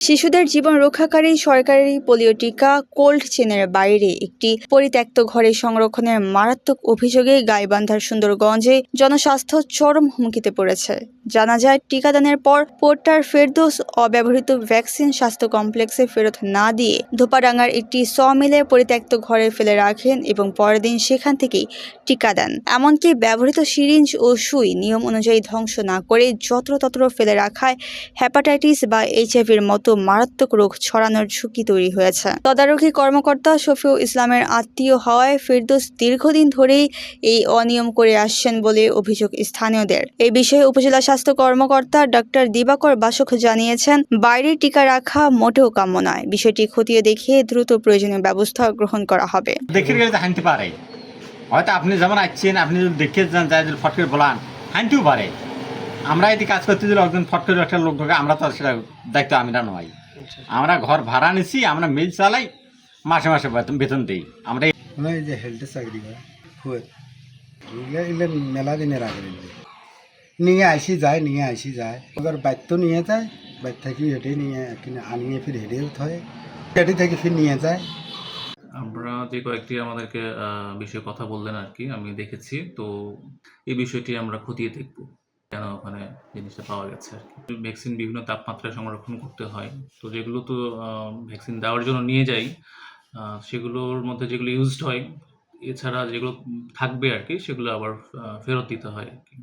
শিশুদের জীবন রক্ষাকারী সরকারি পোলিও টিকা কোল্ড চেনের বাইরে একটি পরিত্যক্ত ঘরে সংরক্ষণের মারাত্মক অভিযোগে গাইবান্ধার সুন্দরগঞ্জে জনস্বাস্থ্য চরম হুমকিতে পড়েছে। জানা যায়, টিকাদানের পর পোর্টার ফেরদৌস অব্যবহৃত ভ্যাকসিন স্বাস্থ্য কমপ্লেক্সে ফেরত না দিয়ে ধোপাডাঙ্গার একটি সমিলের পরিত্যক্ত ঘরে ফেলে রাখেন এবং পরের দিন সেখান থেকেই টিকা দেন। এমনকি ব্যবহৃত সিরিঞ্জ ও সুই নিয়ম অনুযায়ী ধ্বংস না করে যত্রতত্র ফেলে রাখায় হেপাটাইটিস বা HIV-এর মতো মারাত্মক রোগ ছড়ানোর ঝুঁকি তৈরি হয়েছে। তদারকি কর্মকর্তা শফিউল ইসলামের আত্মীয় হওয়ায় ফেরদৌস দীর্ঘদিন ধরেই এই অনিয়ম করে আসছেন বলে অভিযোগ স্থানীয়দের। এই বিষয়ে উপজেলা স্বাস্থ্য কর্মকর্তা ডাক্তার দিবাকর বাসক জানিয়েছেন, বাইরে টিকা রাখা মোটেও কাম্য নয়। বিষয়টি খতিয়ে দেখে দ্রুত প্রয়োজনীয় ব্যবস্থা গ্রহণ করা হবে। হয়তো আপনি যেমন আসছেন, আপনি যদি দেখে যান, যাই ফট করে বলান হানতেও পারে। আমরা এটি কাজ করতে দিলে একজন ফট করে একটা লোক ঢোকে, আমরা তো সেটা দায়িত্ব আমরা নয়। আমরা ঘর ভাড়া নিছি, আমরা মিল চালাই, মাসে মাসে বেতন দিই। আমরা এই যে হেলথে চাকরি করে মেলা দিনের আগে নিয়ে আসি যায় এবার বাইর তো নিয়ে যায়, বাইর থেকে হেঁটে নিয়ে আনিয়ে ফির হেঁটেও থয়, হেঁটে থেকে ফির নিয়ে যায়। আমরা যে কয়েকটি আমাদেরকে বিষয়ে কথা বললেন আর কি, আমি দেখেছি। তো এই বিষয়টি আমরা খতিয়ে দেখব কেন ওখানে জিনিসটা পাওয়া গেছে আর কি। ভ্যাকসিন বিভিন্ন তাপমাত্রায় সংরক্ষণ করতে হয়, তো যেগুলো তো ভ্যাকসিন দেওয়ার জন্য নিয়ে যাই, সেগুলোর মধ্যে যেগুলো ইউজড হয়, এছাড়া যেগুলো থাকবে আর কি, সেগুলো আবার ফেরত দিতে হয় আর কি।